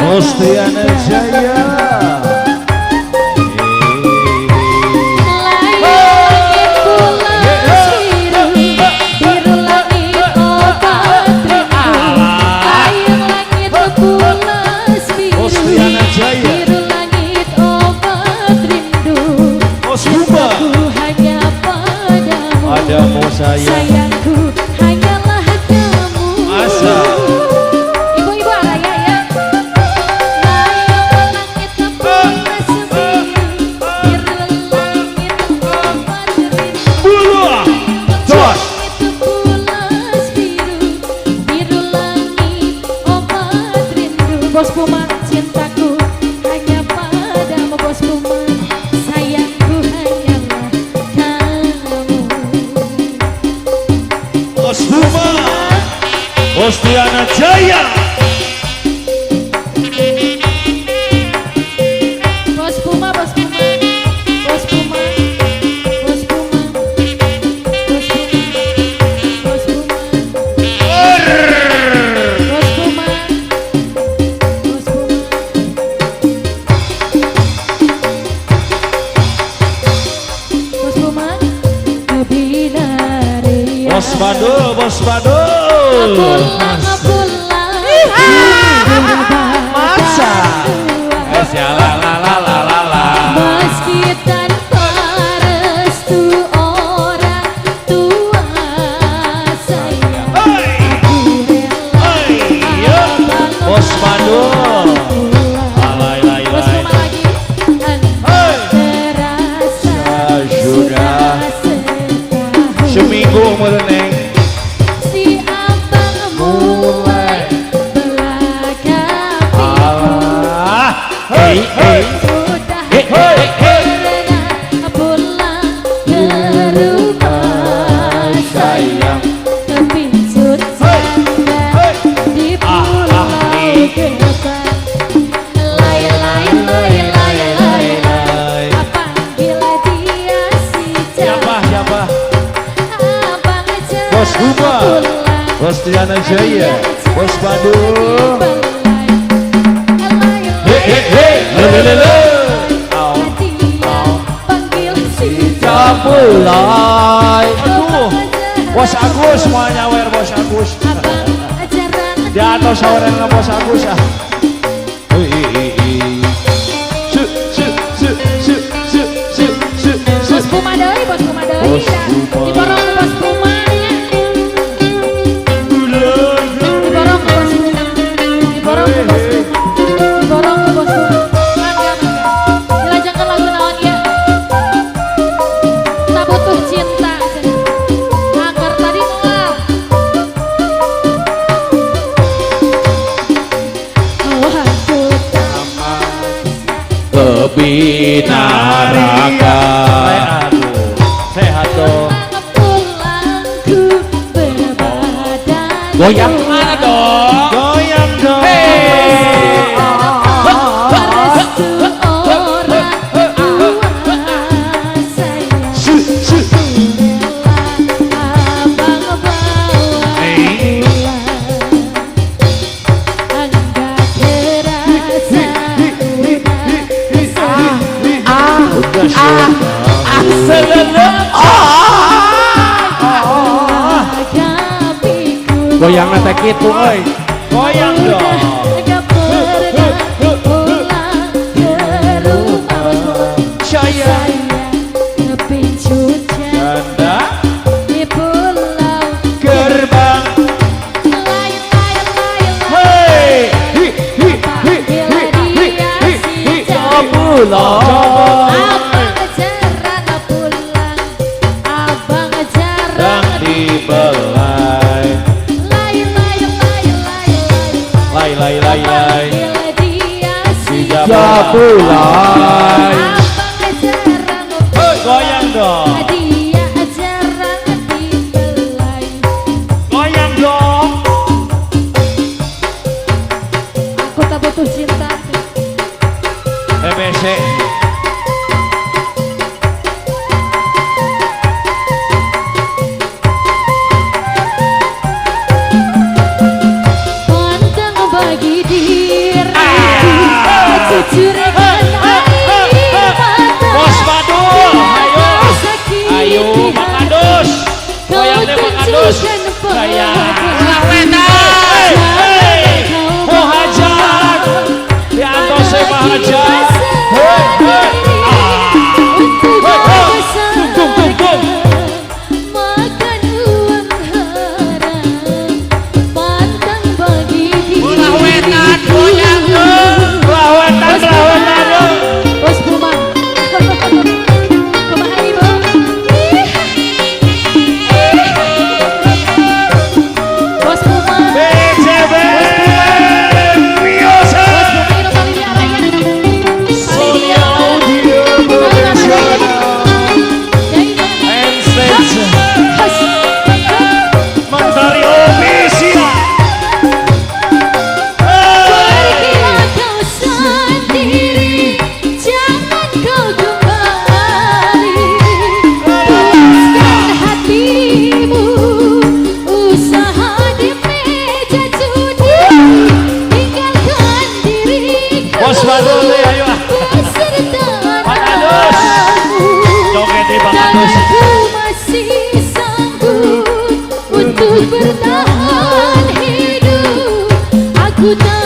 Ostiana Jaya. Padamu sayangku hanyalah kamu. Asa. Ibu-ibu araya ya. Langit lepas sebiru, biru langit obat rindu. Bulu. Jos. Pulas biru, biru langit obat rindu. Bos Puma cintaku hanya padamu Bos Puma. Sayangku hanyalah Bos Puma, Ostiana Jaya. Bos Puma, Bos Puma, Bos Puma, Bos Puma, Bos Puma, Bos Puma, Bos Puma, Bos Puma. Bos Puma, kebinari. Bos Badul, Bos Badul. Masa la la la la la la. meski tanpa restu orang tua sayang aku rela Bos Badul. Alay lay Bos lay. Puma lagi terasa sudah setahun Seminggu mereneng. si abang mulai belakang Allah. Hey hey. sudah Hey hey hey. pernah pulang ke rumah sayang tapi sudah di pulau Gebang. Lay lay lay lay lay lay. Panggil dia si Siapa siapa? abang Bos Puma, pulang Ostiana Jaya, Bos Badul. lele. Dia panggil si Capulai. Aduh. Bos Agus mau nyawer Bos Agus. Abang ajaran Jatuh saweran sama Bos Agus ah. Bos Puma deui, Bos Puma deui. Bos Puma. Diborong ke Bos Puma nya. Diborong ke Bos Puma. Diborong ke Bos Puma. Diborong ke Bos Puma. Mangga, mangga. Dilanjutkan lagu naon ya. Tak butuh cinta. Angker tadi nolak. Waduh, Lebih naraka. Sehat dong. pulangku berbadan. Goyang mana dong? Goyang dong. Restu orang tua saya. Abang bawa Angga terasa Goyang nanti gitu, oi. Goyang dong. Saya Janda gerbang. Hei, Capulai. Dan dibelai. Lai. Si Capulai. Goyang dong. Goyang dong. Aku tak butuh cinta. MSC. Pantang bagi diri cucurkan air mata. Bos Badul, ayo Mang Adus. Goyang deh Mang Adus. Saya Muhajar. Diantos saya Muhajar. Makan uang haram. Pantang bagi diri Lawetan dong. Bos Puma. Kumaha ibu? Bos Puma. BCB Riosa. Bos Puma itu kali dia raya. Kali dia. Audio profesional. And stage. Mentari official. Pergilah kau sendiri, jangan kau kembali. Puaskan hatimu, usaha di meja judi. Tinggalkan diriku Bos Badul deh, ayo ah. beserta Mang Adus. Joget di Mang dan Adus. aku masih sanggup untuk bertahan hidup. Aku tak